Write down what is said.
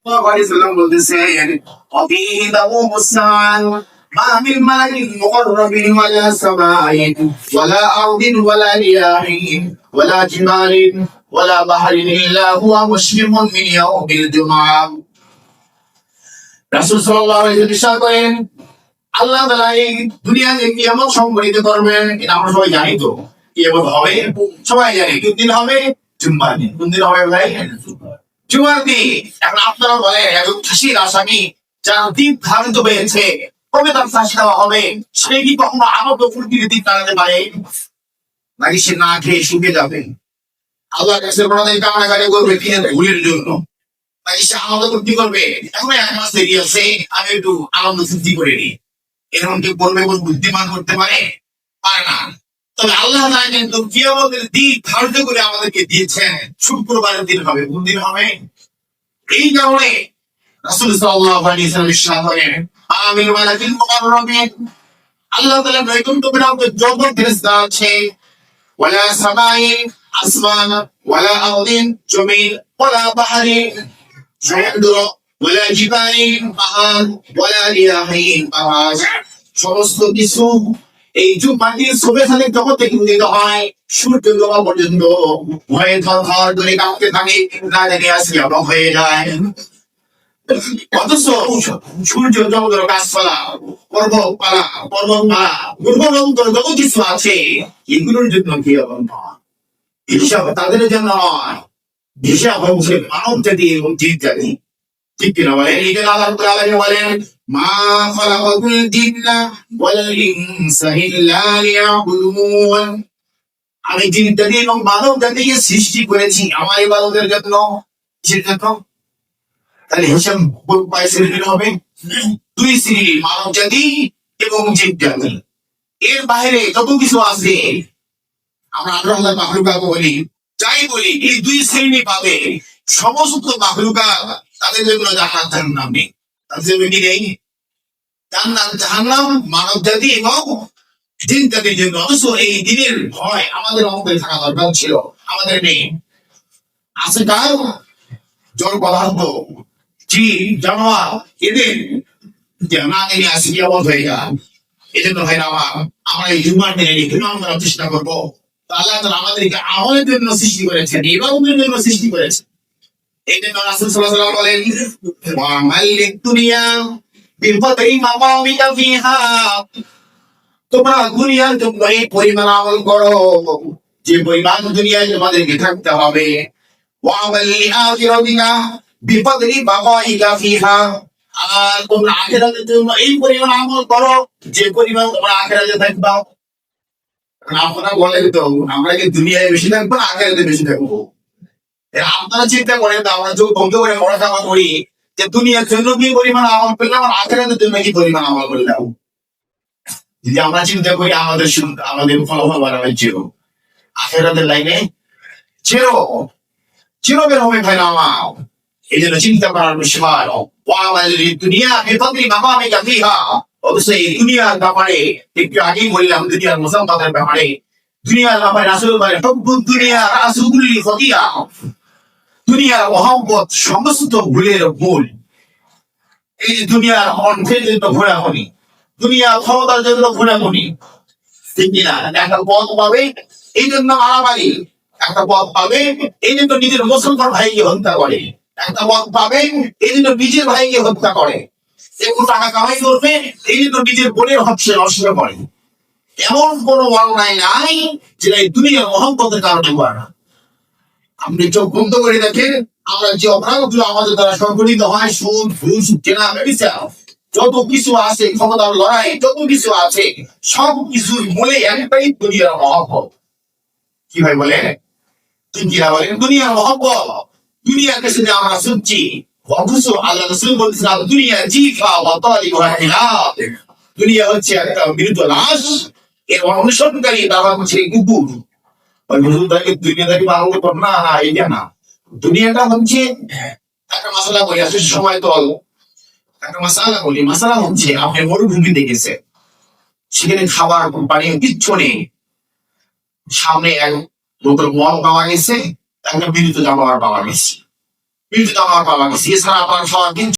সাল্লাল্লাহু বলতেছেন অফিহি দাউমুসান মা মিন মালাকিন মুকাররাবিন ওয়ালা সামাইন ওয়ালা আরদিন ওয়ালা রিয়াহিন ওয়ালা জিবালিন ওয়ালা বাহরিন ইল্লা হুয়া মুশফিকুন মিন ইয়াউমিল জুমআহ। রাসূল সাল্লাল্লাহু আলাইহি ওয়াসাল্লাম ইরশাদ করেন, আল্লাহ তাআলা এই দুনিয়াতে কিয়ামত সংঘটিত করবেন। এটা আমরা সবাই জানি। তো কিয়ামত হবে, সবাই জানি। কোন দিন হবে? জুম্মার দিন। কোন দিন হবে ভাই? জুমার দিন। এখন আপনারা বলেন, একজন ফাঁসির আসামি যার দিন ধারিত হয়েছে, কবে তার ফাঁসি দেওয়া হবে? সে কি কখনো আনন্দ ফুর্তিতে দিন টানাতে পারে? নাকি সে না খেয়ে শুকিয়ে যাবে? আল্লাহর কাছে প্রণামী কামনাকারী করবে ফিরে ভুলের জন্য, নাকি সে আনন্দ ফুর্তি করবে? এখন এক মাস দেরি আছে, আমি একটু আনন্দ ফুর্তি করে নিই। এরকম কেউ বলবে? কোন বুদ্ধিমান করতে পারে? পারে না। তবে আল্লাহ তাআলা কিন্তু কিয়ামতের দিন ধার্য করে আমাদেরকে দিয়েছেন। শুক্রবারের দিন হবে। কোন দিন হবে? এই কারণে রাসূল সাল্লাল্লাহু আলাইহি ওয়াসাল্লাম ইরশাদ করেন, আমিল মালাকিল মুকাররাবিন, আল্লাহ তাআলা নৈকট্য প্রাপ্ত যত ফেরেশতা আছে, ওয়ালা সামাইন আসমান, ওয়ালা আরদিন জমিন, ওয়ালা বাহরিন সমুদ্র, ওয়ালা জিবালিন পাহাড়, ওয়ালা রিয়াহিন বাতাস, সমস্ত কিছু এই যে মাটির শোভেশালী জগতে গৃহীত হয়, সূর্য ডোবা পর্যন্ত ভয়ে থরথর করে কাঁপতে থাকে, না জানি আসলে অবাক হয়ে যায়। অথচ সূর্য জগতের গাছপালা, পর্বতমালা, গ্রহমন্ত্র যত কিছু আছে, এগুলোর জন্য কি নয়, হিসাব তাদের জন্য নয়। হিসাব হচ্ছে মানব জাতি এবং জীব জাতি। ঠিক কিনা বলেন? এই জন্য আল্লাহ তাআলা বলেন, মা খালাকাতুল জিন্না ওয়াল ইনসা ইল্লা লিয়াবুদুন, আমি জিন জাতি এবং মানব জাতিকে সৃষ্টি করেছি আমার ইবাদতের জন্য। কিসের জন্য? তাহলে হিসাব কয় শ্রেণীর হবে? দুই শ্রেণীর, মানব জাতি এবং জীব জাতি। এর বাইরে যত কিছু আছে, আমরা আল্লাহ মাখলুকাত বলি, যাই বলি, এই দুই শ্রেণী পাবে। সমস্ত মাখলুকাত তাদের জন্য জান্নাত জাহান্নাম নেই। তাদের জন্য কি নেই? জান্নাত জাহান্নাম মানব জাতি এবং জিন জাতির জন্য। অথচ এই দিনের ভয় আমাদের অন্তরে থাকা দরকার ছিল, আমাদের নেই। আছে কার? জড় পদার্থ, জীব, জানোয়ার, এদের না নিয়ে আসি কিয়ামত হয়ে যায়। এই জন্য ভাইরা আমার, আমরা এই জুমার দিনে ইমাম করার চেষ্টা করবো। আল্লাহ তাআলা আমাদেরকে আমলের জন্য সৃষ্টি করেছেন, ইবাদতের জন্য সৃষ্টি করেছেন। এই জন্য রাসূল সাল্লাল্লাহু আলাইহি ওয়াসাল্লাম বলেন, ওয়া মাল্লিক দুনিয়া বিফাতি মামামিকা ফিহা, তোমরা দুনিয়ার জন্য এই পরিমাণ আমল করো যে পরিমাণ দুনিয়ায় তোমাদেরকে থাকতে হবে। ওয়া মাল্লি আখিরাতিকা বিফাতি বাকাইকা ফিহা, আর তোমরা আখিরাতের জন্য এই পরিমাণ আমল করো যে পরিমাণ তোমরা আখিরাতে থাকবা। আপনারা বলেন তো, আমরা কি দুনিয়ায় বেশি থাকবো না আখিরাতে বেশি থাকবো? আপনারা চিন্তা করেন তো, আমরা যখন বন্ধ করে পড়াশোনা করি যে দুনিয়ার জন্য কি পরিমাণ আমল করলাম আর আখিরাতের জন্য কি পরিমাণ আমল করলাম। যদি আমরা চিন্তা করি, আমাদের ফলাফল বাড়াবে জিরো, আখিরাতের লাইনে জিরো, জিরো বের হবে ভাই আমার। এই জন্য চিন্তা করার বিষয়। দুনিয়া বিফাতি মামামিকা ফিহা, অবশ্যই এই দুনিয়ার ব্যাপারে একটু আগেই বললাম, দুনিয়ার মুসাফাতের ব্যাপারে, দুনিয়ার ব্যাপারে রাসূল বলেন, হুব্বুদ দুনিয়া রাসূলুল খতিয়া, দুনিয়ার মহব্বত সমস্ত ভুলের মূল। এই যে দুনিয়ার অর্থের জন্য ঘোরাঘুরি, দুনিয়ার ক্ষমতার জন্য ঘোরাঘুরি, ঠিক কিনা? একটা পথ পাবে এই জন্য মারামারি, একটা পথ পাবে এই জন্য নিজের মুসলমান ভাইকে হত্যা করে, একটা পথ পাবে এই জন্য নিজের ভাইকে হত্যা করে, একটু টাকা কামাই করবে এই জন্য নিজের বোনের হচ্ছে নষ্ট করে। এমন কোন বর্ণনায় নাই যেটা এই দুনিয়ার মহব্বতের কারণে করে না। আপনি চোখ বন্ধ করে দেখেন, আমরা যে অপরাধগুলো আমাদের দ্বারা সংঘটিত হয়, সুদ, ঘুষ, কেনা, ব্যভিচার, যত কিছু আছে, ক্ষমতার লড়াই, যত কিছু আছে, সব কিছুর মূলে একটাই দুনিয়ার মহব্বত। কি ভাই বলে? ঠিক কিনা বলেন? দুনিয়ার মহব্বত। দুনিয়াকে শুনে আমরা শুনছি, অথচ আল্লাহ রাসূল বলছেন, দুনিয়া জিফা ওয়া তালিবুহা হিলাত, দুনিয়া হচ্ছে একটা মৃত লাশ, এর অনুসরণকারী তারা হচ্ছে কুকুর। দুনিয়াটাকে বাংলা করবো না, না এটা না। দুনিয়াটা হচ্ছে একটা মশলা বলি, আসলে সময় তো একটা মশলা বলি। মশলা হচ্ছে, আপনি মরুভূমি দেখেছে, সেখানে খাবার পানি কিচ্ছু নেই, সামনে এক বোতল মদ পাওয়া গেছে, একটা বিদ্যুৎ জানোয়ার পাওয়া গেছে। বিলটা তো আমার পাওয়া গেছে এছাড়া আপনার খাওয়ার কিন্তু